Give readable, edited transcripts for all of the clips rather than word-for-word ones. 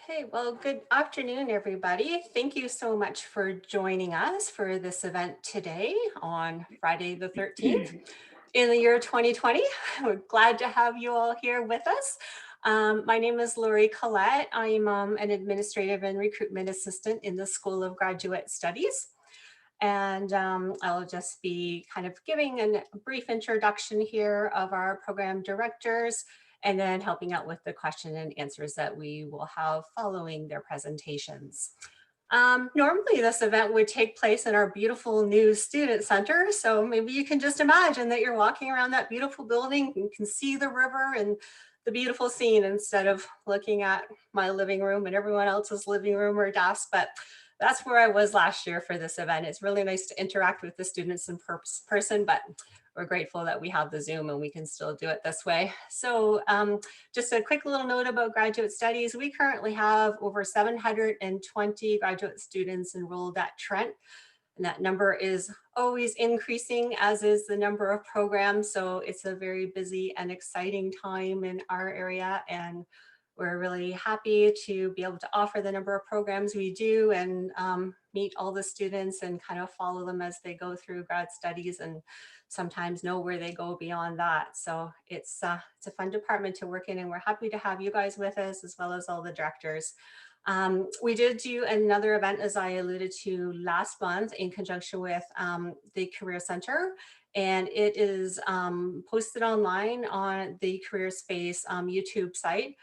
Okay, well, good afternoon, everybody. Thank you so much for joining us for this event today on Friday the 13th in the year 2020. We're glad to have you all here with us. My name is Lori Collette. I'm an administrative and recruitment assistant in the School of Graduate Studies. And I'll just be kind of giving a brief introduction here of our program directors and then helping out with the question and answers that we will have following their presentations. Normally this event would take place in our beautiful new student center. So maybe you can just imagine that you're walking around that beautiful building and can see the river and the beautiful scene instead of looking at my living room and everyone else's living room or desk. But that's where I was last year for this event. It's really nice to interact with the students in person, but we're grateful that we have the Zoom and we can still do it this way. So just a quick little note about graduate studies. We currently have over 720 graduate students enrolled at Trent. And that number is always increasing, as is the number of programs. So it's a very busy and exciting time in our area. And we're really happy to be able to offer the number of programs we do and meet all the students and kind of follow them as they go through grad studies and sometimes know where they go beyond that. So it's a fun department to work in, and we're happy to have you guys with us as well as all the directors. We did do another event, as I alluded to last month, in conjunction with the Career Center, and it is posted online on the Careerspace YouTube site.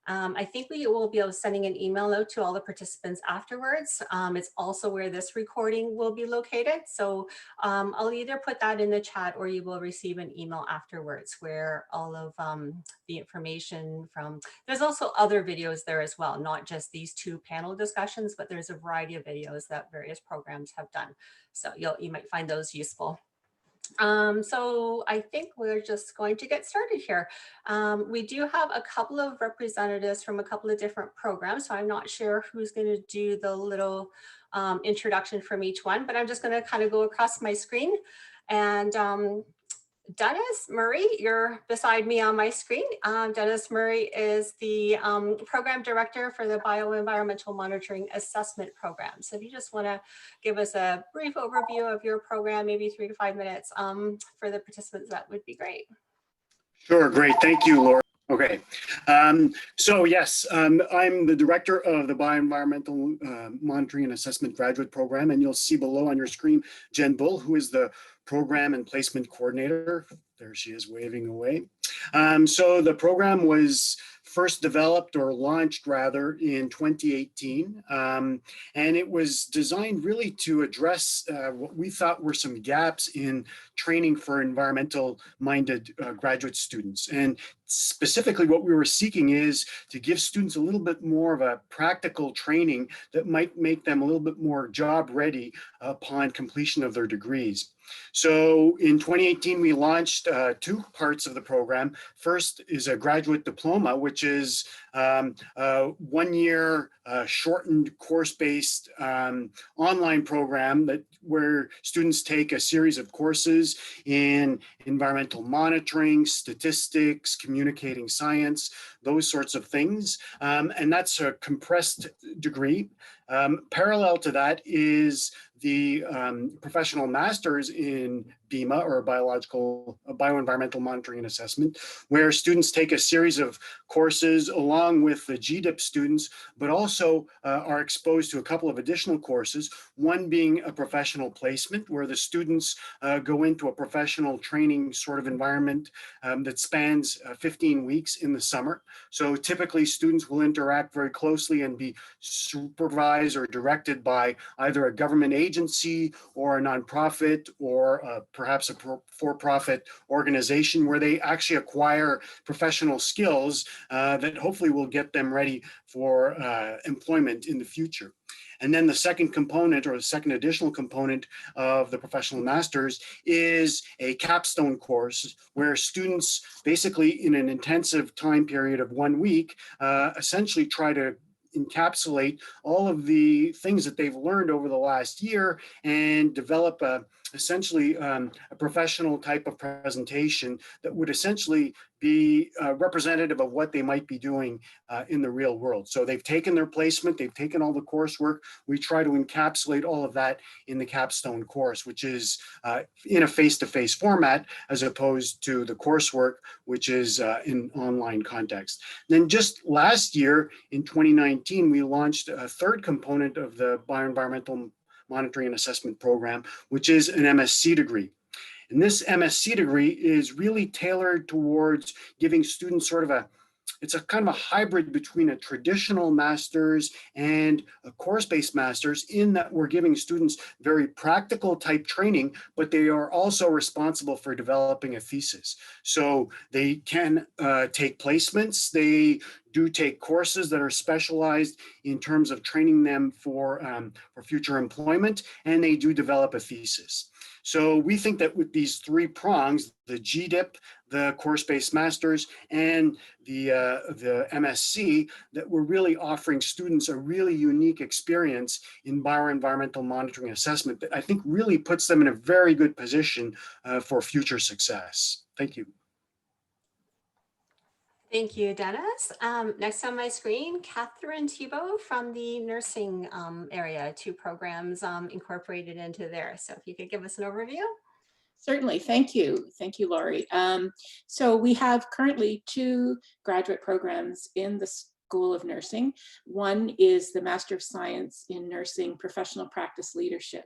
I think we will be sending an email out to all the participants afterwards. It's also where this recording will be located. So I'll either put that in the chat or you will receive an email afterwards where all of the information from, there's also other videos there as well, not just these two panel discussions, but there's a variety of videos that various programs have done. So you might find those useful. So I think we're just going to get started here. We do have a couple of representatives from a couple of different programs, so I'm not sure who's going to do the little introduction from each one, but I'm just going to kind of go across my screen. And Dennis Murray, you're beside me on my screen. Dennis Murray is the program director for the Bioenvironmental Monitoring Assessment Program. So if you just want to give us a brief overview of your program, maybe 3 to 5 minutes for the participants, that would be great. Sure, great. Thank you, Laura. Okay, so yes, I'm the director of the Bioenvironmental Monitoring and Assessment Graduate Program, and you'll see below on your screen Jen Bull, who is the Program and Placement Coordinator. There she is waving away. So the program was first developed, or launched rather, in 2018. And it was designed really to address what we thought were some gaps in training for environmental minded graduate students. And specifically what we were seeking is to give students a little bit more of a practical training that might make them a little bit more job ready upon completion of their degrees. So in 2018, we launched two parts of the program. First is a graduate diploma, which is a one-year shortened course-based online program where students take a series of courses in environmental monitoring, statistics, communicating science, those sorts of things. And that's a compressed degree. Parallel to that is the professional masters in BEMA, or bioenvironmental monitoring and assessment, where students take a series of courses along with the GDIP students, but also are exposed to a couple of additional courses, one being a professional placement, where the students go into a professional training sort of environment that spans 15 weeks in the summer. So typically students will interact very closely and be supervised or directed by either a government agency or a nonprofit or perhaps a for-profit organization, where they actually acquire professional skills that hopefully will get them ready for employment in the future. And then the second component, or the second additional component of the professional masters, is a capstone course where students basically in an intensive time period of 1 week essentially try to encapsulate all of the things that they've learned over the last year and develop essentially a professional type of presentation that would essentially be representative of what they might be doing in the real world. So they've taken their placement, they've taken all the coursework. We try to encapsulate all of that in the capstone course, which is in a face-to-face format, as opposed to the coursework, which is in online context. Then just last year, in 2019, we launched a third component of the bioenvironmental monitoring and assessment program, which is an MSc degree. And this MSc degree is really tailored towards giving students sort of it's a kind of a hybrid between a traditional master's and a course-based master's, in that we're giving students very practical type training, but they are also responsible for developing a thesis. So they can take placements, they do take courses that are specialized in terms of training them for future employment, and they do develop a thesis. So we think that with these three prongs, the GDIP, the course-based masters, and the MSc, that we're really offering students a really unique experience in bioenvironmental monitoring and assessment that I think really puts them in a very good position for future success. Thank you. Thank you, Dennis. Next on my screen, Catherine Thibault from the nursing area, two programs incorporated into there. So if you could give us an overview. Certainly, thank you. Thank you, Laurie. So we have currently two graduate programs in the School of Nursing. One is the Master of Science in Nursing Professional Practice Leadership.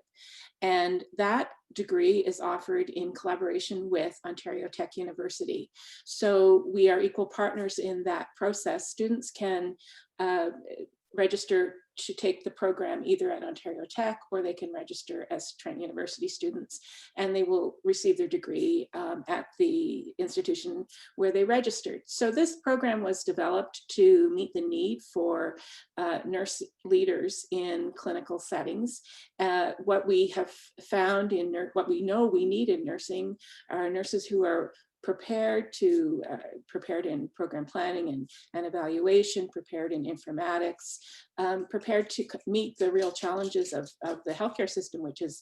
And that degree is offered in collaboration with Ontario Tech University. So we are equal partners in that process. Students can register to take the program either at Ontario Tech, or they can register as Trent University students, and they will receive their degree at the institution where they registered. So this program was developed to meet the need for nurse leaders in clinical settings. What we have found in what we know we need in nursing are nurses who are prepared in program planning and evaluation, prepared in informatics, prepared to meet the real challenges of the healthcare system, which is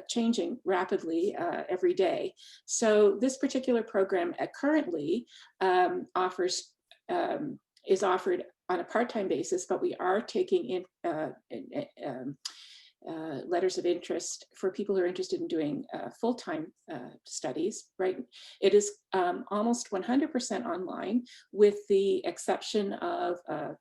changing rapidly every day. So this particular program currently is offered on a part-time basis, but we are taking in letters of interest for people who are interested in doing full-time studies, right? It is almost 100% online, with the exception of a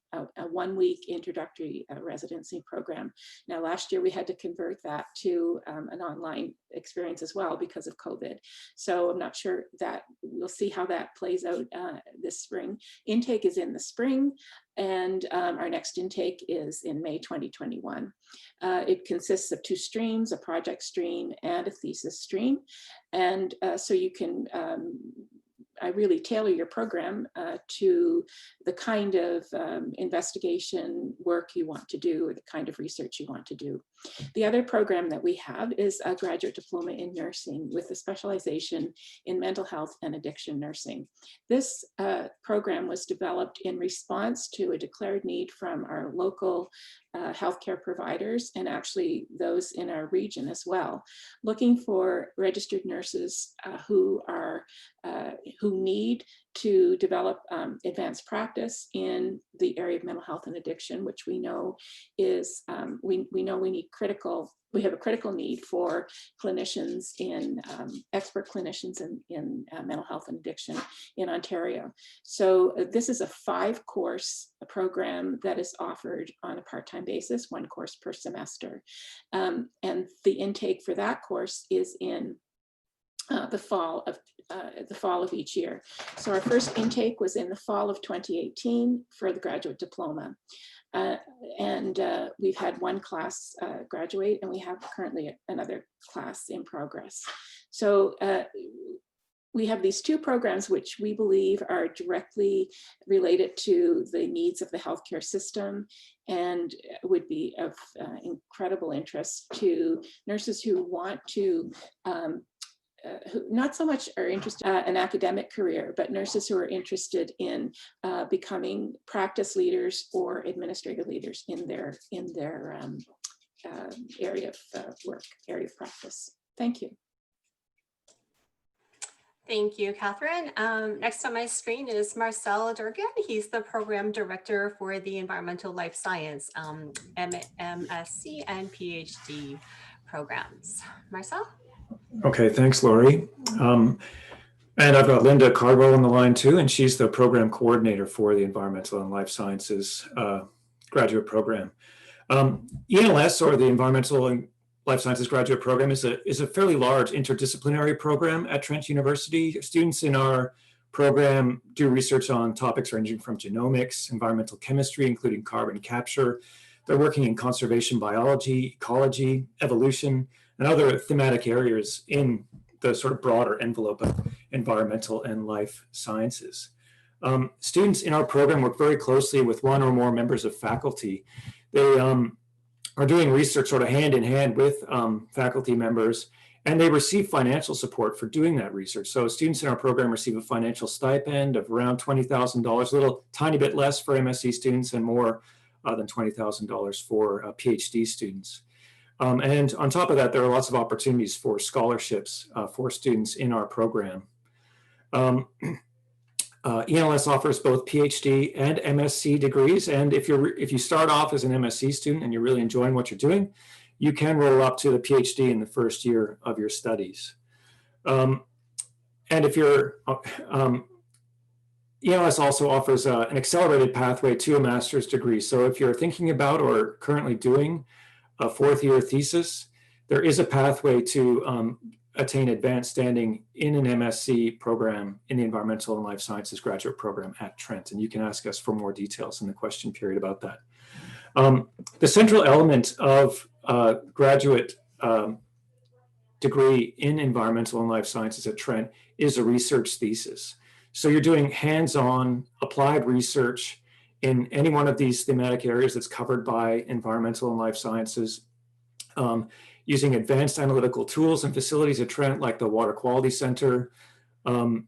one-week introductory residency program. Now, last year we had to convert that to an online experience as well because of COVID. So I'm not sure that we'll see how that plays out this spring. Intake is in the spring, and our next intake is in May 2021. It consists of two streams, a project stream and a thesis stream. And so you can I really tailor your program to the kind of investigation work you want to do, or the kind of research you want to do. The other program that we have is a graduate diploma in nursing with a specialization in mental health and addiction nursing. This program was developed in response to a declared need from our local healthcare providers, and actually those in our region as well, looking for registered nurses who need to develop advanced practice in the area of mental health and addiction, which we know is we have a critical need for clinicians expert clinicians in mental health and addiction in Ontario. So this is a 5-course program that is offered on a part-time basis, 1 course per semester. And the intake for that course is in the fall of each year. So our first intake was in the fall of 2018 for the graduate diploma. And we've had 1 class graduate, and we have currently another class in progress. So we have these 2 programs which we believe are directly related to the needs of the healthcare system, and would be of incredible interest to nurses who want to who not so much are interested in an academic career, but nurses who are interested in becoming practice leaders or administrative leaders in their area of work, area of practice. Thank you. Thank you, Catherine. Next on my screen is Marcel Durgan. He's the program director for the Environmental Life Science MSc and PhD programs. Marcel? Okay, thanks, Lori. And I've got Linda Cardwell on the line too, and she's the program coordinator for the Environmental and Life Sciences graduate program. ELS, or the Environmental and Life Sciences graduate program, is a fairly large interdisciplinary program at Trent University. Students in our program do research on topics ranging from genomics, environmental chemistry, including carbon capture. They're working in conservation biology, ecology, evolution, and other thematic areas in the sort of broader envelope of environmental and life sciences. Students in our program work very closely with one or more members of faculty. They are doing research sort of hand in hand with faculty members, and they receive financial support for doing that research. So students in our program receive a financial stipend of around $20,000, a little tiny bit less for MSc students and more than $20,000 for PhD students. And on top of that, there are lots of opportunities for scholarships for students in our program. ELS offers both PhD and MSc degrees, and if you start off as an MSc student and you're really enjoying what you're doing, you can roll up to the PhD in the first year of your studies. And if you're ELS also offers an accelerated pathway to a master's degree. So if you're thinking about or currently doing a fourth-year thesis, there is a pathway to attain advanced standing in an MSc program in the Environmental and Life Sciences graduate program at Trent. And you can ask us for more details in the question period about that. The central element of graduate degree in Environmental and Life Sciences at Trent is a research thesis. So you're doing hands-on applied research in any one of these thematic areas that's covered by Environmental and Life Sciences, using advanced analytical tools and facilities at Trent, like the Water Quality Center. And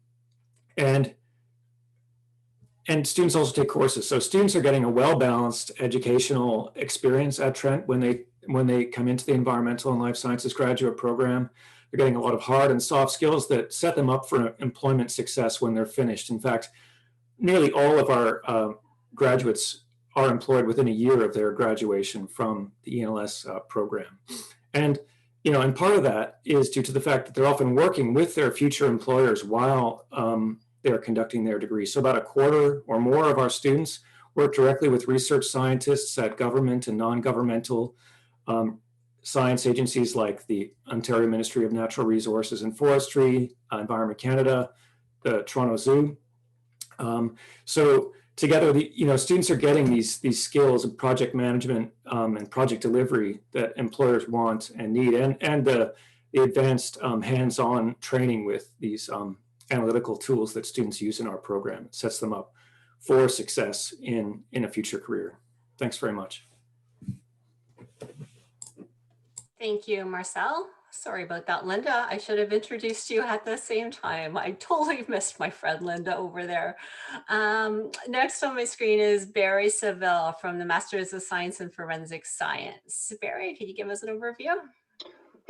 students also take courses. So students are getting a well-balanced educational experience at Trent when they come into the Environmental and Life Sciences graduate program. They're getting a lot of hard and soft skills that set them up for employment success when they're finished. In fact, nearly all of our graduates are employed within a year of their graduation from the ELS program. And part of that is due to the fact that they're often working with their future employers while they're conducting their degree. So about a quarter or more of our students work directly with research scientists at government and non-governmental science agencies like the Ontario Ministry of Natural Resources and Forestry, Environment Canada, the Toronto Zoo. So together, students are getting these skills of project management and project delivery that employers want and need, and the advanced hands-on training with these analytical tools that students use in our program. It sets them up for success in a future career. Thanks very much. Thank you, Marcel. Sorry about that, Linda. I should have introduced you at the same time. I totally missed my friend Linda over there. Next on my screen is Barry Seville from the Masters of Science in Forensic Science. Barry, can you give us an overview?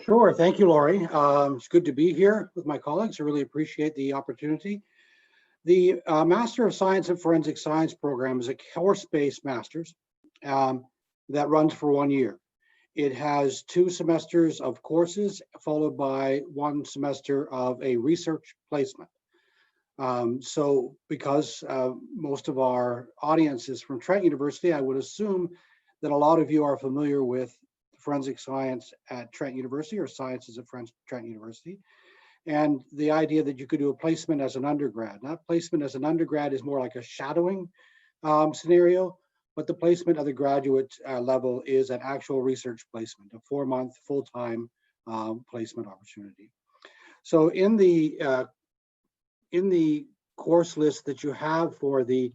Sure. Thank you, Lori. It's good to be here with my colleagues. I really appreciate the opportunity. The Master of Science in Forensic Science program is a course-based master's that runs for 1 year. It has 2 semesters of courses followed by 1 semester of a research placement. So because most of our audience is from Trent University, I would assume that a lot of you are familiar with forensic science at Trent University or sciences at Trent University. And the idea that you could do a placement as an undergrad. That placement as an undergrad is more like a shadowing scenario, but the placement at the graduate level is an actual research placement, a 4-month full-time placement opportunity. So in the course list that you have for the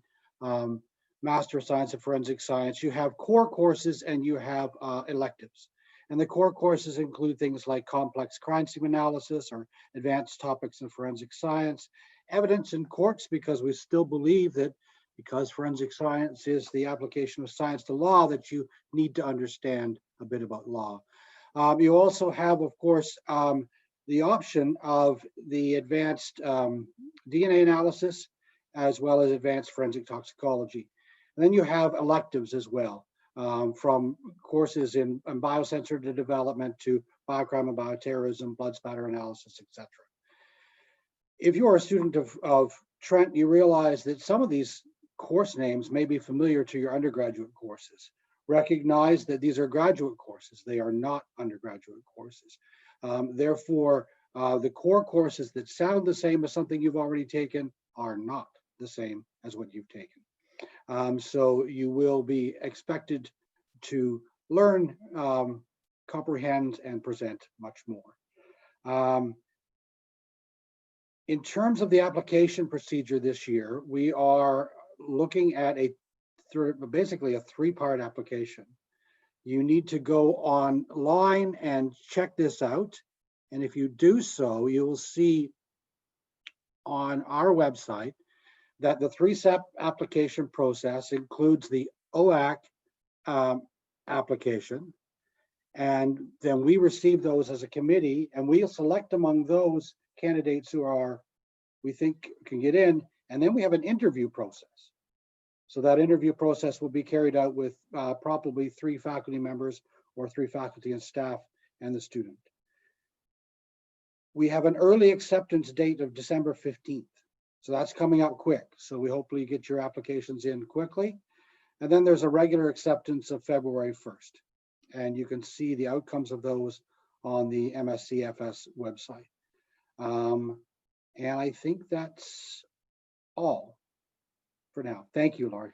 Master of Science in Forensic Science, you have core courses and you have electives. And the core courses include things like complex crime scene analysis or advanced topics in forensic science, evidence in courts, because we still believe that because forensic science is the application of science to law, that you need to understand a bit about law. You also have, of course, the option of the advanced DNA analysis, as well as advanced forensic toxicology. And then you have electives as well, from courses in biosensor development to biocrime and bioterrorism, blood spatter analysis, etc. If you are a student of Trent, you realize that some of these course names may be familiar to your undergraduate courses. Recognize that these are graduate courses. They are not undergraduate courses. Therefore, the core courses that sound the same as something you've already taken are not the same as what you've taken. So you will be expected to learn, comprehend, and present much more. In terms of the application procedure this year, we are looking at basically a three-part application. You need to go online and check this out. And if you do so, you will see on our website that the three-step application process includes the OAC application. And then we receive those as a committee, and we'll select among those candidates who we think can get in. And then we have an interview process. So that interview process will be carried out with probably 3 faculty members or 3 faculty and staff and the student. We have an early acceptance date of December 15th. So that's coming up quick. So we hopefully get your applications in quickly. And then there's a regular acceptance of February 1st. And you can see the outcomes of those on the MSCFS website. And I think that's all for now. Thank you, Laurie.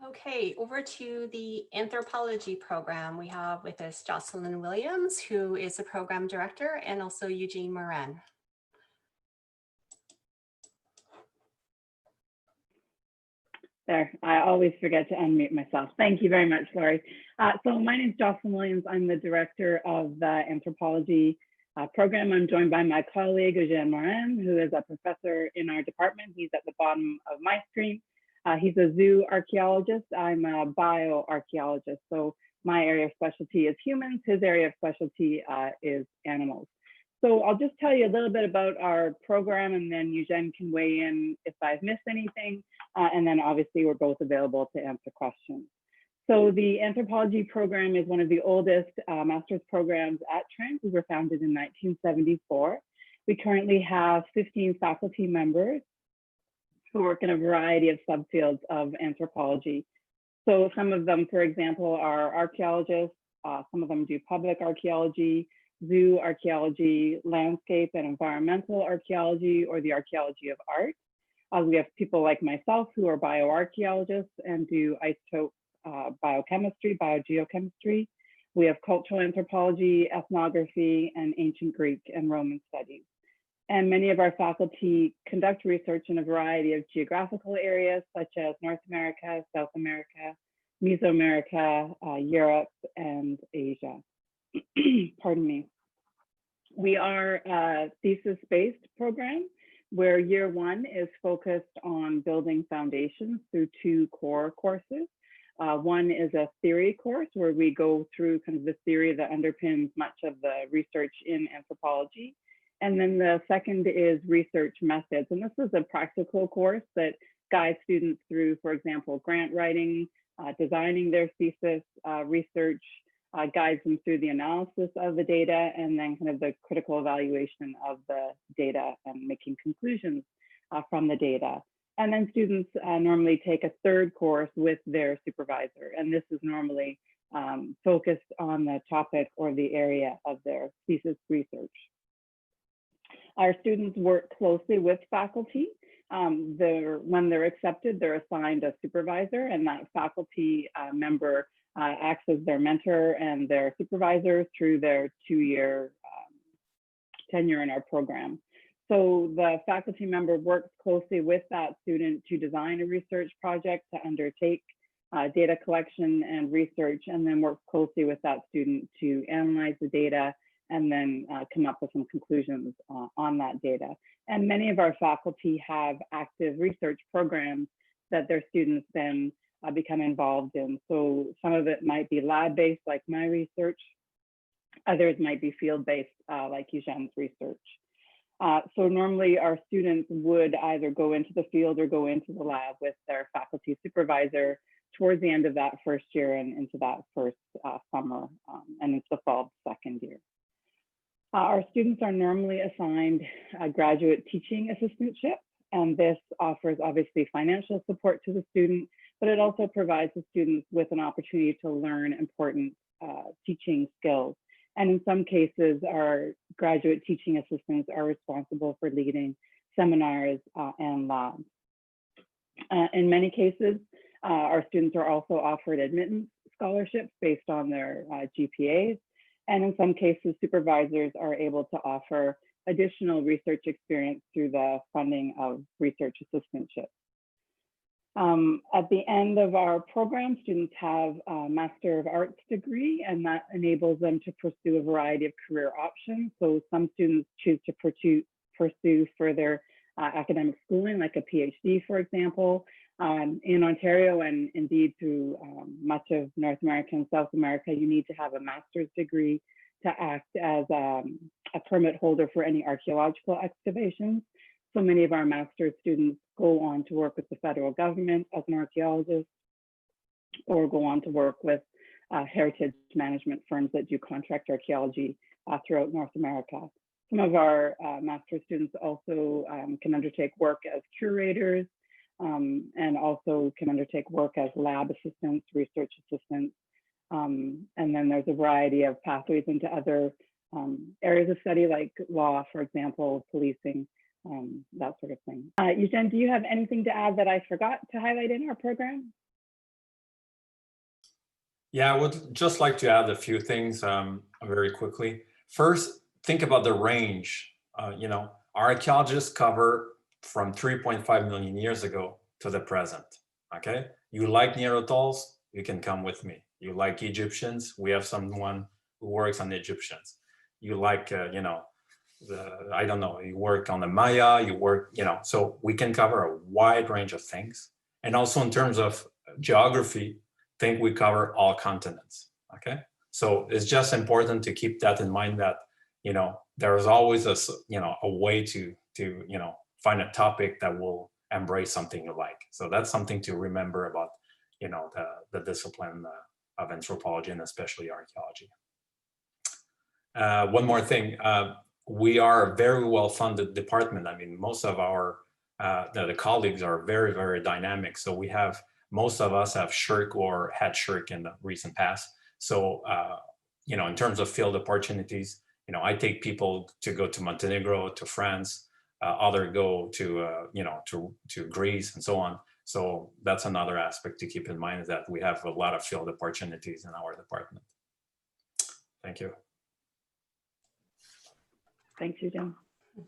Okay, over to the anthropology program. We have with us Jocelyn Williams, who is the program director, and also Eugene Moran. There, I always forget to unmute myself. Thank you very much, Laurie. So my name is Jocelyn Williams. I'm the director of the anthropology program. I'm joined by my colleague, Eugene Moran, who is a professor in our department. He's at the bottom of my screen. He's a zoo archaeologist. I'm a bioarchaeologist. So my area of specialty is humans. His area of specialty is animals. So I'll just tell you a little bit about our program, and then Eugene can weigh in if I've missed anything. And then obviously we're both available to answer questions. So the anthropology program is one of the oldest master's programs at Trent. We were founded in 1974. We currently have 15 faculty members who work in a variety of subfields of anthropology. So some of them, for example, are archaeologists. Some of them do public archaeology, zoo archaeology, landscape and environmental archaeology, or the archaeology of art. We have people like myself who are bioarchaeologists and do isotope biochemistry, biogeochemistry. We have cultural anthropology, ethnography, and ancient Greek and Roman studies. And many of our faculty conduct research in a variety of geographical areas, such as North America, South America, Mesoamerica, Europe, and Asia. Pardon me. We are a thesis-based program where year one is focused on building foundations through 2 core courses. One is a theory course where we go through kind of the theory that underpins much of the research in anthropology. And then the second is research methods. And this is a practical course that guides students through, for example, grant writing, designing their thesis, research, guides them through the analysis of the data, and then kind of the critical evaluation of the data and making conclusions from the data. And then students normally take a third course with their supervisor. And this is normally focused on the topic or the area of their thesis research. Our students work closely with faculty. When they're accepted, they're assigned a supervisor, and that faculty member acts as their mentor and their supervisor through their 2-year tenure in our program. So the faculty member works closely with that student to design a research project, to undertake data collection and research, and then works closely with that student to analyze the data and then come up with some conclusions on that data. And many of our faculty have active research programs that their students then become involved in. So some of it might be lab-based, like my research. Others might be field-based, like Eugene's research. So normally our students would either go into the field or go into the lab with their faculty supervisor towards the end of that first year and into that first summer and into the fall of the second year. Our students are normally assigned a graduate teaching assistantship, and this offers obviously financial support to the student, but it also provides the students with an opportunity to learn important teaching skills. And in some cases, our graduate teaching assistants are responsible for leading seminars and labs. In many cases, our students are also offered admittance scholarships based on their GPAs. And in some cases, supervisors are able to offer additional research experience through the funding of research assistantships. At the end of our program, students have a Master of Arts degree, and that enables them to pursue a variety of career options. So some students choose to pursue further academic schooling, like a PhD, for example. In Ontario and indeed through much of North America and South America, you need to have a master's degree to act as a permit holder for any archaeological excavations. So many of our master's students go on to work with the federal government as an archaeologist, or go on to work with heritage management firms that do contract archaeology throughout North America. Some of our master's students also can undertake work as curators, and also can undertake work as lab assistants, research assistants. And then there's a variety of pathways into other areas of study, like law, for example, policing, that sort of thing. Eugene, do you have anything to add that I forgot to highlight in our program? Yeah, I would just like to add a few things very quickly. First, think about the range. You know, archaeologists cover from 3.5 million years ago to the present, okay? You like Neanderthals, you can come with me. You like Egyptians, we have someone who works on Egyptians. You like, you know, I don't know, you work on the Maya, you work, you know, so we can cover a wide range of things. And also in terms of geography, I think we cover all continents, okay? So it's just important to keep that in mind that, you know, there is always a, you know, a way to, you know, find a topic that will embrace something you like. So that's something to remember about, you know, the discipline of anthropology and especially archaeology. One more thing, we are a very well-funded department. I mean, most of our, the colleagues are very, very dynamic. So we have, most of us have shirk or had shirk in the recent past. So, you know, in terms of field opportunities, you know, I take people to go to Montenegro, to France, other go to, you know, to Greece and so on. So that's another aspect to keep in mind, is that we have a lot of field opportunities in our department. Thank you. Thanks, Eugene.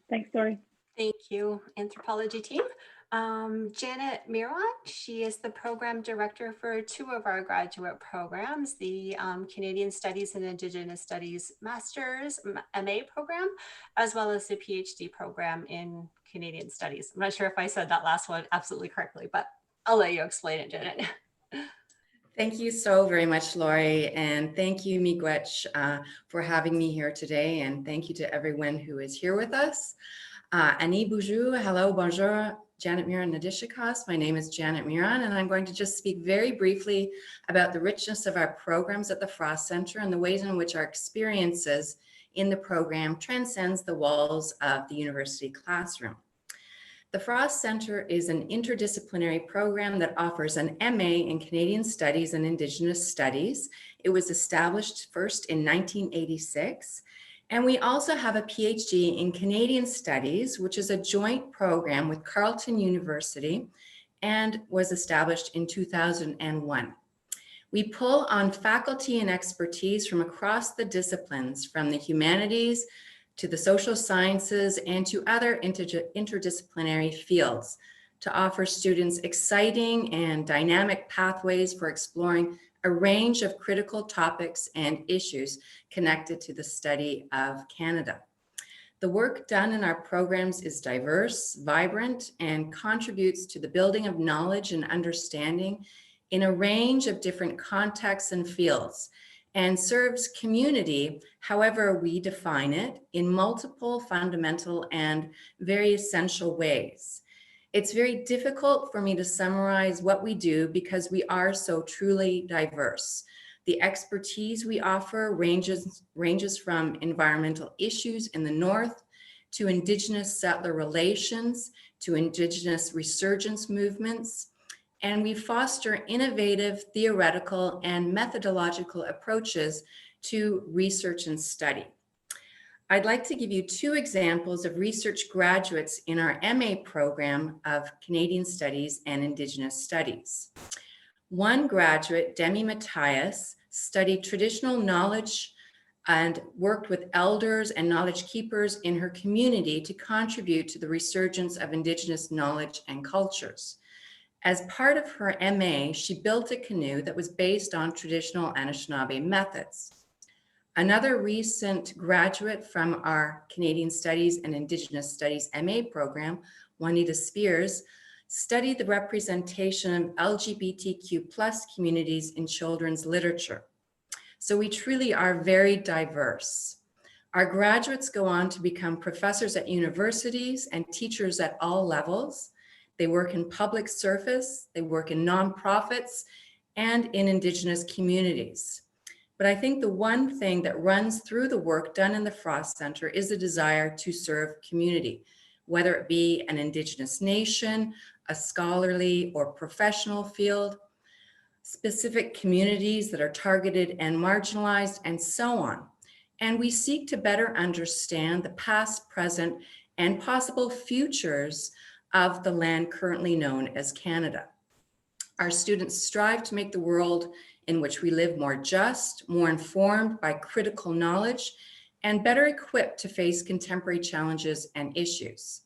Thanks, Dory. Thank you, anthropology team. Janet Miron, she is the program director for two of our graduate programs, the Canadian Studies and Indigenous Studies Master's MA program, as well as the PhD program in Canadian Studies. I'm not sure if I said that last one absolutely correctly, but I'll let you explain it, Janet. Thank you so very much, Laurie, and thank you, Miigwech, for having me here today, and thank you to everyone who is here with us. Ani Boujou, hello, bonjour, Janet Miron Nadishikas. My name is Janet Miron, and I'm going to just speak very briefly about the richness of our programs at the Frost Center and the ways in which our experiences in the program transcends the walls of the university classroom. The Frost Center is an interdisciplinary program that offers an MA in Canadian Studies and Indigenous Studies. It was established first in 1986. And we also have a PhD in Canadian Studies, which is a joint program with Carleton University and was established in 2001. We pull on faculty and expertise from across the disciplines, from the humanities to the social sciences and to other interdisciplinary fields, to offer students exciting and dynamic pathways for exploring a range of critical topics and issues connected to the study of Canada. The work done in our programs is diverse, vibrant, and contributes to the building of knowledge and understanding in a range of different contexts and fields, and serves community, however we define it, in multiple fundamental and very essential ways. It's very difficult for me to summarize what we do because we are so truly diverse. The expertise we offer ranges from environmental issues in the North to Indigenous settler relations, to Indigenous resurgence movements, and we foster innovative theoretical and methodological approaches to research and study. I'd like to give you two examples of research graduates in our MA program of Canadian Studies and Indigenous Studies. One graduate, Demi Matthias, studied traditional knowledge and worked with elders and knowledge keepers in her community to contribute to the resurgence of Indigenous knowledge and cultures. As part of her MA, she built a canoe that was based on traditional Anishinaabe methods. Another recent graduate from our Canadian Studies and Indigenous Studies MA program, Juanita Spears, studied the representation of LGBTQ+ communities in children's literature. So we truly are very diverse. Our graduates go on to become professors at universities and teachers at all levels. They work in public service, they work in nonprofits, and in Indigenous communities. But I think the one thing that runs through the work done in the Frost Center is a desire to serve community, whether it be an Indigenous nation, a scholarly or professional field, specific communities that are targeted and marginalized, and so on. And we seek to better understand the past, present, and possible futures of the land currently known as Canada. Our students strive to make the world in which we live more just, more informed by critical knowledge, and better equipped to face contemporary challenges and issues.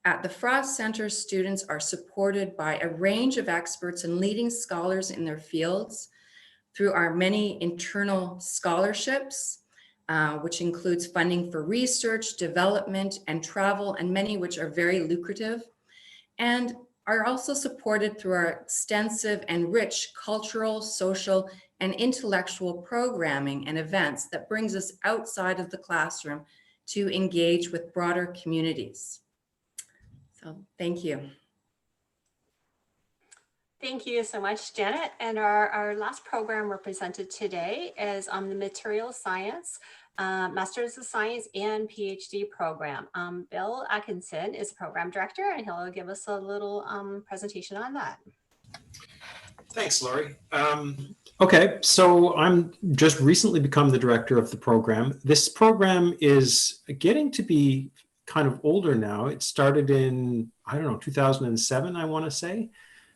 At the Frost Center, students are supported by a range of experts and leading scholars in their fields through our many internal scholarships, which includes funding for research, development, and travel, and many which are very lucrative, and are also supported through our extensive and rich cultural, social, and intellectual programming and events that brings us outside of the classroom to engage with broader communities. So thank you. Thank you so much, Janet. And our last program represented today is on the Material Science, Masters of Science and PhD program. Bill Atkinson is Program Director, and he'll give us a little presentation on that. Thanks, Laurie. Okay, so I'm just recently become the director of the program. This program is getting to be kind of older now. It started in, 2007, I want to say.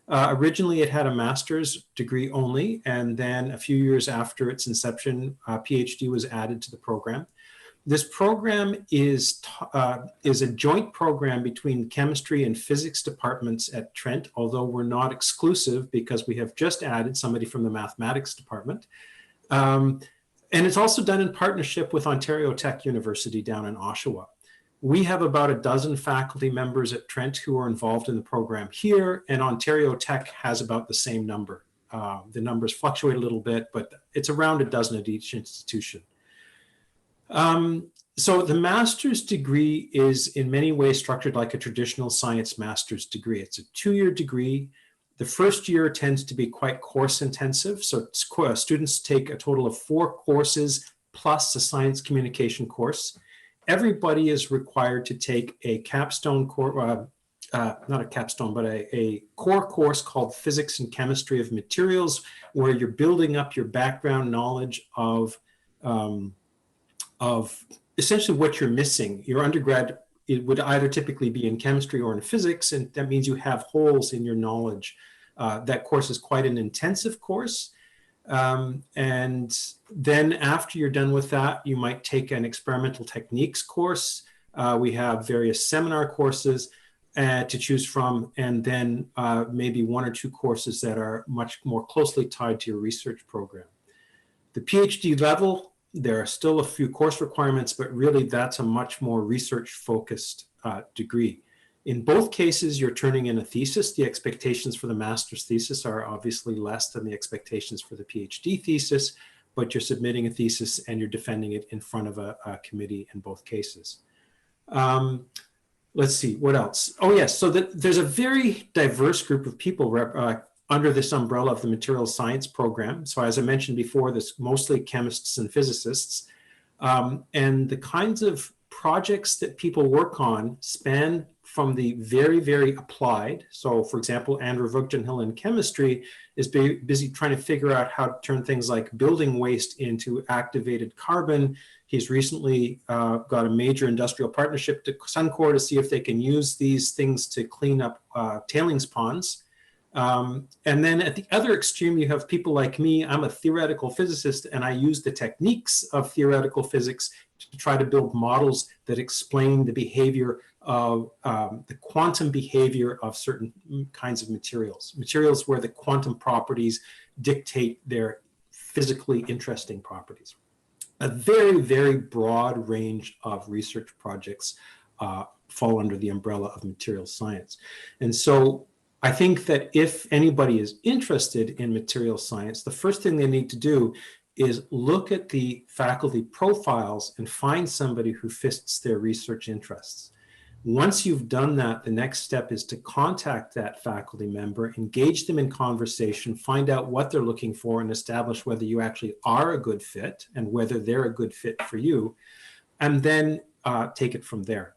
Originally, it had a master's degree only, and then a few years after its inception, a PhD was added to the program. This program is a joint program between chemistry and physics departments at Trent, although we're not exclusive because we have just added somebody from the mathematics department. And it's also done in partnership with Ontario Tech University down in Oshawa. We have about a dozen faculty members at Trent who are involved in the program here, and Ontario Tech has about the same number. The numbers fluctuate a little bit, but it's around a dozen at each institution. So the master's degree is in many ways structured like a traditional science master's degree. It's a 2-year degree. The first year tends to be quite course intensive. So students take a total of 4 courses plus a science communication course. Everybody is required to take a capstone course, not a capstone, but a core course called Physics and Chemistry of Materials, where you're building up your background knowledge of essentially what you're missing. Your undergrad, it would either typically be in chemistry or in physics, and that means you have holes in your knowledge. That course is quite an intensive course. And then after you're done with that, you might take an experimental techniques course. We have various seminar courses to choose from, and then maybe 1 or 2 courses that are much more closely tied to your research program. The PhD level, there are still a few course requirements, but really that's a much more research focused degree. In both cases, you're turning in a thesis. The expectations for the master's thesis are obviously less than the expectations for the PhD thesis, but you're submitting a thesis and you're defending it in front of a committee in both cases. Let's see, what else? Oh yes, so there's a very diverse group of people under this umbrella of the materials science program. So as I mentioned before, there's mostly chemists and physicists. And the kinds of projects that people work on span from the very, very applied. So for example, Andrew Vuggenhill in chemistry is busy trying to figure out how to turn things like building waste into activated carbon. He's recently got a major industrial partnership to Suncor to see if they can use these things to clean up tailings ponds. And then at the other extreme, you have people like me. I'm a theoretical physicist, and I use the techniques of theoretical physics to try to build models that explain the behavior of the quantum behavior of certain kinds of materials, materials where the quantum properties dictate their physically interesting properties. A very, very broad range of research projects fall under the umbrella of materials science. And so I think that if anybody is interested in materials science, the first thing they need to do is look at the faculty profiles and find somebody who fits their research interests. Once you've done that, the next step is to contact that faculty member, engage them in conversation, find out what they're looking for, and establish whether you actually are a good fit and whether they're a good fit for you, and then take it from there.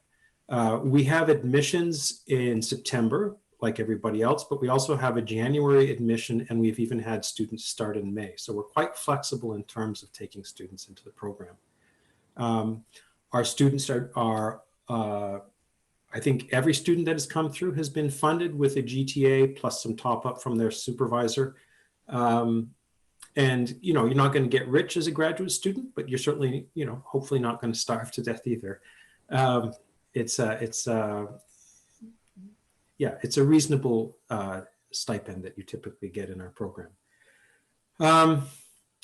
We have admissions in September, like everybody else, but we also have a January admission, and we've even had students start in May. So we're quite flexible in terms of taking students into the program. Our students are I think every student that has come through has been funded with a GTA plus some top up from their supervisor. And, you know, you're not going to get rich as a graduate student, but you're certainly, you know, hopefully not going to starve to death either. Yeah, it's a reasonable stipend that you typically get in our program.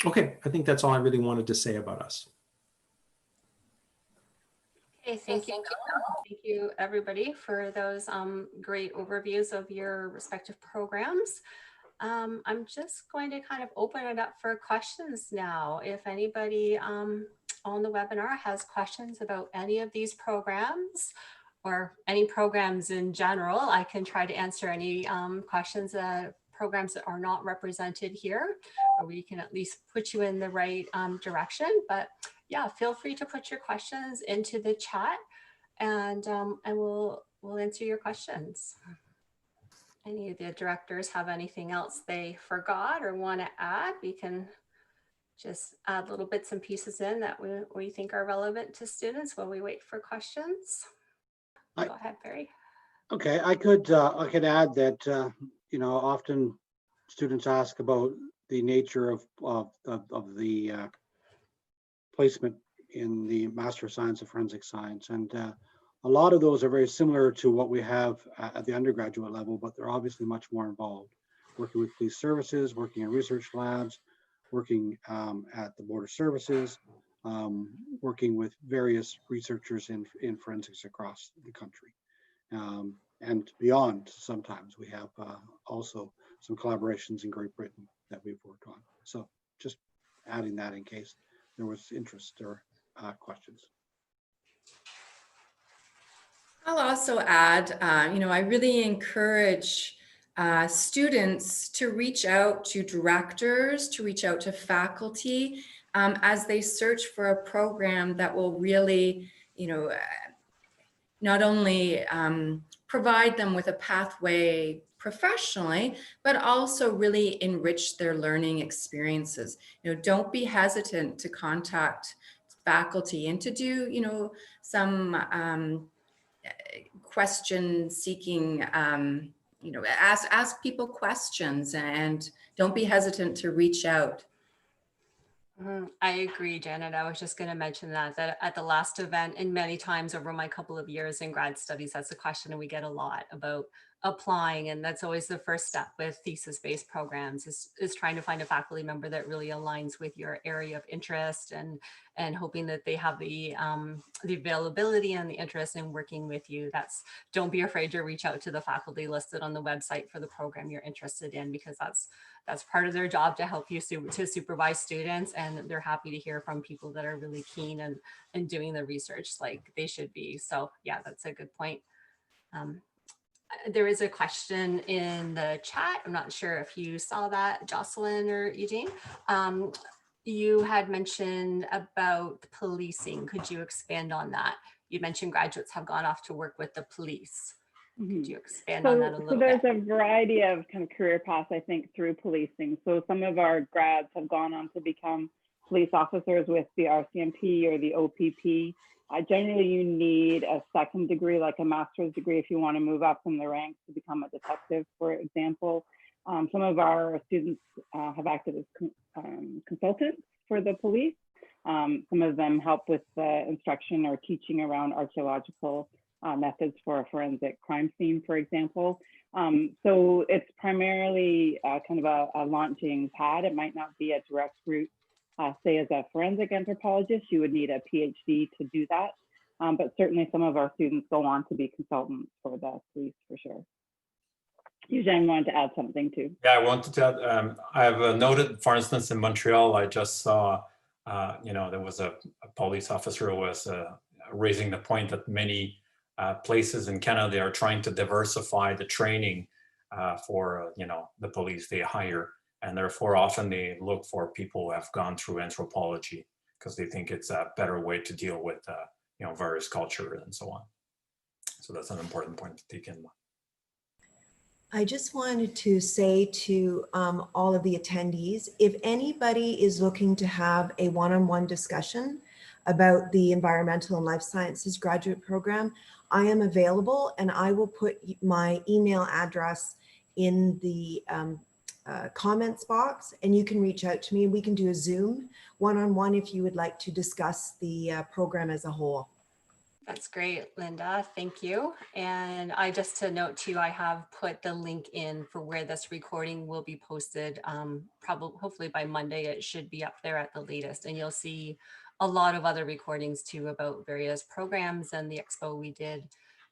Okay, I think that's all I really wanted to say about us. Okay, thank you. Thank you, everybody, for those great overviews of your respective programs. I'm just going to kind of open it up for questions now. If anybody on the webinar has questions about any of these programs or any programs in general, I can try to answer any questions, programs that are not represented here, or we can at least put you in the right direction. But yeah, feel free to put your questions into the chat, and we'll answer your questions. Any of the directors have anything else they forgot or want to add? We can just add little bits and pieces in that we think are relevant to students while we wait for questions. Go ahead, Barry. Okay, I could add that you know, often students ask about the nature of the placement in the Master of Science of Forensic Science, and a lot of those are very similar to what we have at the undergraduate level, but they're obviously much more involved. Working with police services, working in research labs, working at the border services, working with various researchers in forensics across the country. And beyond, sometimes we have also some collaborations in Great Britain that we've worked on. So just adding that in case there was interest or questions. I'll also add, you know, I really encourage students to reach out to directors, to reach out to faculty as they search for a program that will really, you know, not only provide them with a pathway professionally, but also really enrich their learning experiences. You know, don't be hesitant to contact faculty and to do, you know, some question seeking, you know, ask people questions, and don't be hesitant to reach out. I agree, Janet. I was just going to mention that at the last event, and many times over my couple of years in grad studies, that's a question we get a lot about applying. And that's always the first step with thesis-based programs is trying to find a faculty member that really aligns with your area of interest, and hoping that they have the availability and the interest in working with you. Don't be afraid to reach out to the faculty listed on the website for the program you're interested in, because that's part of their job, to help you to supervise students, and they're happy to hear from people that are really keen and doing the research like they should be. So yeah, that's a good point. There is a question in the chat. I'm not sure if you saw that, Jocelyn or Eugene. You had mentioned about policing. Could you expand on that? You mentioned graduates have gone off to work with the police. Could you expand on that a little bit? So there's a variety of kind of career paths, I think, through policing. So some of our grads have gone on to become police officers with the RCMP or the OPP. Generally, you need a second degree, like a master's degree, if you want to move up in the ranks to become a detective, for example. Some of our students have acted as consultants for the police. Some of them help with instruction or teaching around archaeological methods for a forensic crime scene, for example. So it's primarily kind of a launching pad. It might not be a direct route. Say as a forensic anthropologist, you would need a PhD to do that. But certainly some of our students go on to be consultants for the police, for sure. Eugene wanted to add something too. Yeah, I wanted to add, I have noted, for instance, in Montreal, I just saw, there was a police officer who was raising the point that many places in Canada are trying to diversify the training for, the police they hire. And therefore, often they look for people who have gone through anthropology because they think it's a better way to deal with, various cultures and so on. So that's an important point to take in. I just wanted to say to all of the attendees, if anybody is looking to have a one-on-one discussion about the Environmental and Life Sciences graduate program, I am available, and I will put my email address in the comments box, and you can reach out to me. We can do a Zoom one-on-one if you would like to discuss the program as a whole. That's great, Linda. Thank you. And just to note too, I have put the link in for where this recording will be posted. Hopefully by Monday, it should be up there at the latest. And you'll see a lot of other recordings too about various programs and the expo we did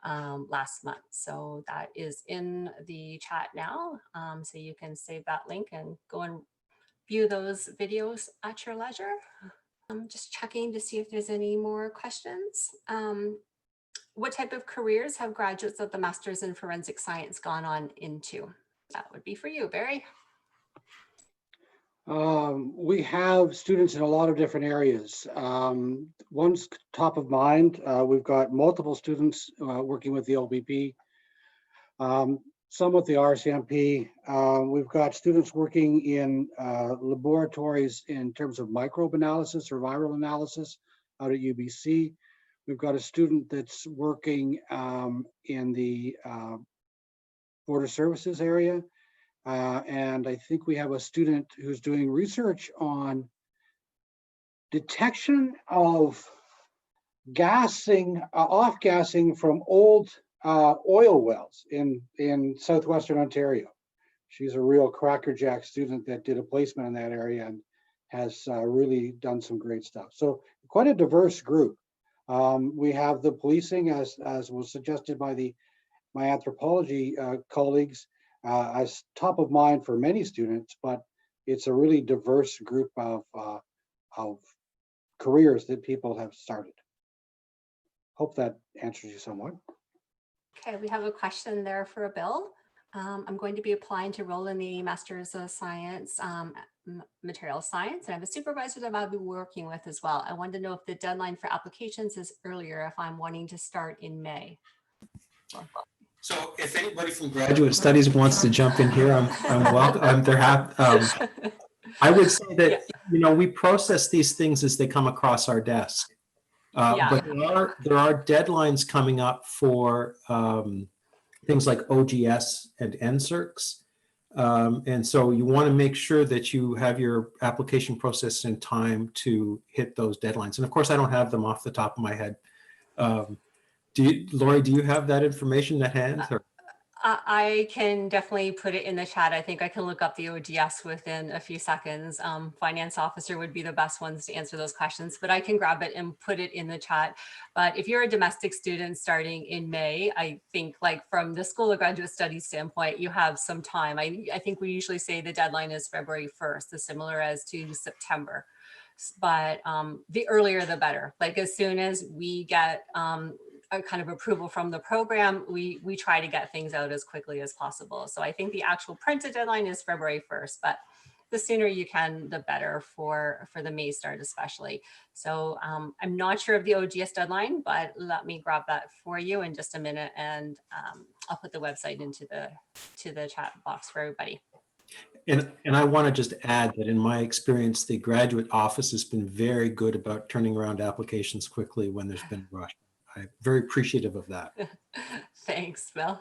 last month. So that is in the chat now. So you can save that link and go and view those videos at your leisure. I'm just checking to see if there's any more questions. What type of careers have graduates of the Masters in Forensic Science gone on into? That would be for you, Barry. We have students in a lot of different areas. One's top of mind. We've got multiple students working with the LBP, some with the RCMP. We've got students working in laboratories in terms of microbe analysis or viral analysis out at UBC. We've got a student that's working in the border services area. And I think we have a student who's doing research on detection of gassing, off-gassing from old oil wells in southwestern Ontario. She's a real crackerjack student that did a placement in that area and has really done some great stuff. So quite a diverse group. We have the policing, as was suggested by my anthropology colleagues, as top of mind for many students, but it's a really diverse group of careers that people have started. Hope that answers you somewhat. Okay, we have a question there for Bill. I'm going to be applying to enroll in the Master's of Science, Material Science, and I have a supervisor that I'll be working with as well. I wanted to know if the deadline for applications is earlier if I'm wanting to start in May. So if anybody from Graduate Studies wants to jump in here, I'm welcome. They're happy. I would say that, we process these things as they come across our desk. But there are deadlines coming up for things like OGS and NSERCs. And so you want to make sure that you have your application processed in time to hit those deadlines. And of course, I don't have them off the top of my head. Laurie, do you have that information at hand? Or? I can definitely put it in the chat. I think I can look up the ODS within a few seconds. Finance officer would be the best ones to answer those questions, but I can grab it and put it in the chat. But if you're a domestic student starting in May, I think like from the School of Graduate Studies standpoint, you have some time. I think we usually say the deadline is February 1st, as similar as to September. But the earlier the better. Like as soon as we get a kind of approval from the program, we try to get things out as quickly as possible. So I think the actual printed deadline is February 1st, but the sooner you can, the better for the May start especially. So I'm not sure of the ODS deadline, but let me grab that for you in just a minute, and I'll put the website into the chat box for everybody. And I want to just add that in my experience, the graduate office has been very good about turning around applications quickly when there's been a rush. I'm very appreciative of that. Thanks, Bill.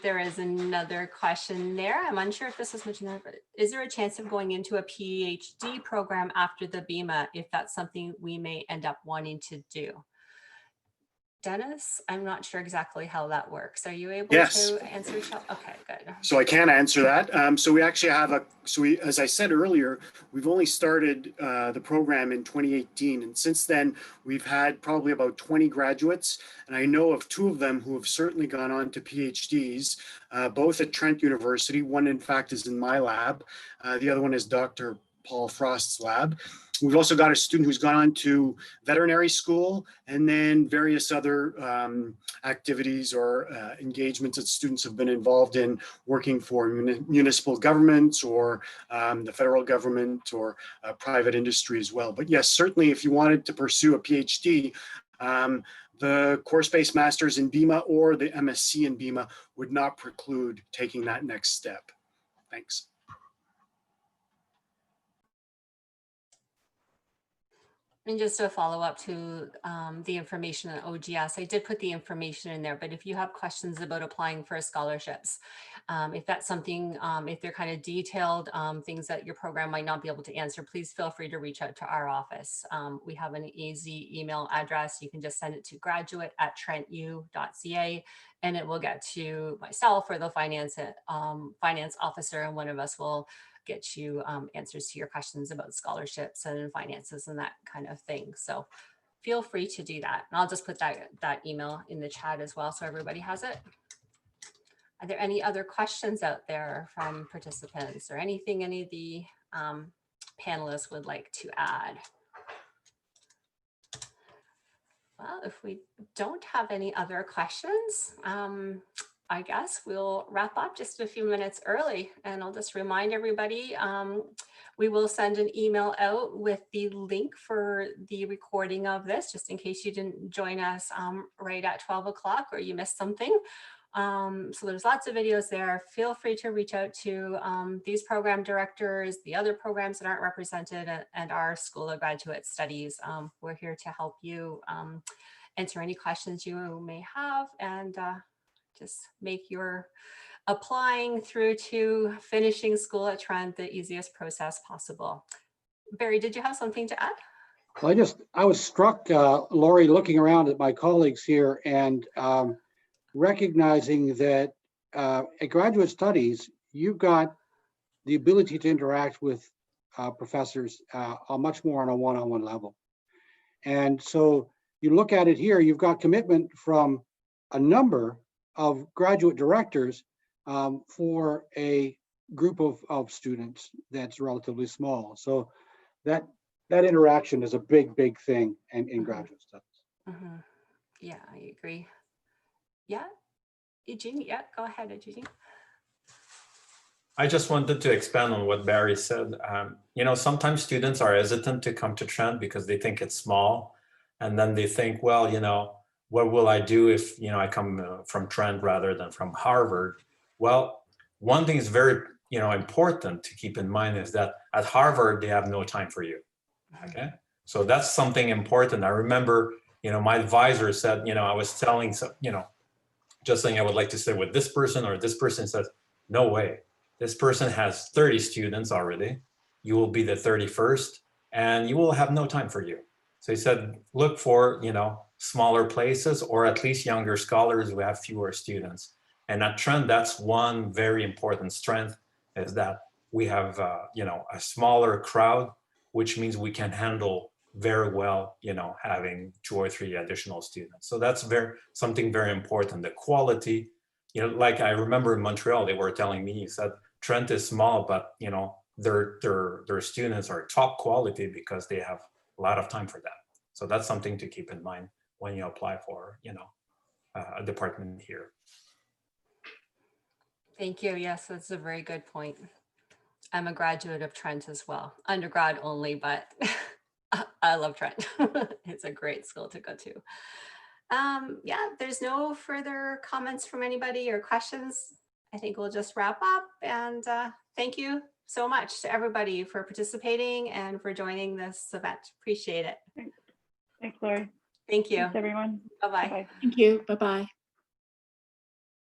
There is another question there. I'm unsure if this was mentioned there, but is there a chance of going into a PhD program after the BIMA if that's something we may end up wanting to do? Dennis, I'm not sure exactly how that works. Are you able to answer? Okay, good. So I can answer that. So we actually have as I said earlier, we've only started the program in 2018. And since then, we've had probably about 20 graduates. And I know of 2 of them who have certainly gone on to PhDs, both at Trent University. One, in fact, is in my lab. The other one is Dr. Paul Frost's lab. We've also got a student who's gone on to veterinary school, and then various other activities or engagements that students have been involved in, working for municipal governments or the federal government or private industry as well. But yes, certainly if you wanted to pursue a PhD, the course-based masters in BIMA or the MSc in BIMA would not preclude taking that next step. Thanks. And just a follow up to the information on ODS, I did put the information in there, but if you have questions about applying for scholarships, if that's something, if they're kind of detailed things that your program might not be able to answer, please feel free to reach out to our office. We have an easy email address. You can just send it to graduate@trentu.ca and it will get to myself or the finance officer, and one of us will get you answers to your questions about scholarships and finances and that kind of thing. So feel free to do that. And I'll just put that email in the chat as well so everybody has it. Are there any other questions out there from participants or anything any of the panelists would like to add? Well, if we don't have any other questions, I guess we'll wrap up just a few minutes early, and I'll just remind everybody, we will send an email out with the link for the recording of this, just in case you didn't join us right at 12 o'clock or you missed something. So there's lots of videos there. Feel free to reach out to these program directors, the other programs that aren't represented, and our School of Graduate Studies. We're here to help you answer any questions you may have, and just make your applying through to finishing school at Trent the easiest process possible. Barry, did you have something to add? Well, I was struck, Lori, looking around at my colleagues here and recognizing that at Graduate Studies, you've got the ability to interact with professors much more on a one-on-one level. And so you look at it here, you've got commitment from a number of graduate directors for a group of students that's relatively small. So that interaction is a big thing in graduate studies. Mm-hmm. Yeah, I agree. Yeah, Eugene, yeah, go ahead, Eugene. I just wanted to expand on what Barry said. You know, sometimes students are hesitant to come to Trent because they think it's small, and then they think, well, you know, what will I do if, you know, I come from Trent rather than from Harvard? Well, one thing is very, you know, important to keep in mind is that at Harvard, they have no time for you, okay? So that's something important. I remember, you know, my advisor said, you know, I was telling, you know, just saying I would like to sit with this person, or this person says, no way. This person has 30 students already. You will be the 31st and you will have no time for you. So he said, look for, you know, smaller places, or at least younger scholars who have fewer students. And at Trent, that's one very important strength, is that we have, you know, a smaller crowd, which means we can handle very well, you know, having 2 or 3 additional students. So that's something very important. The quality, you know, like I remember in Montreal, they were telling me, he said, Trent is small, but you know, their students are top quality because they have a lot of time for that. So that's something to keep in mind when you apply for, you know, a department here. Thank you. Yes, that's a very good point. I'm a graduate of Trent as well, undergrad only, but I love Trent. It's a great school to go to. Yeah, there's no further comments from anybody or questions. I think we'll just wrap up, and thank you so much to everybody for participating and for joining this event. Appreciate it. Thanks, Lori. Thank you. Thanks, everyone. Bye-bye. Bye-bye. Thank you. Bye-bye.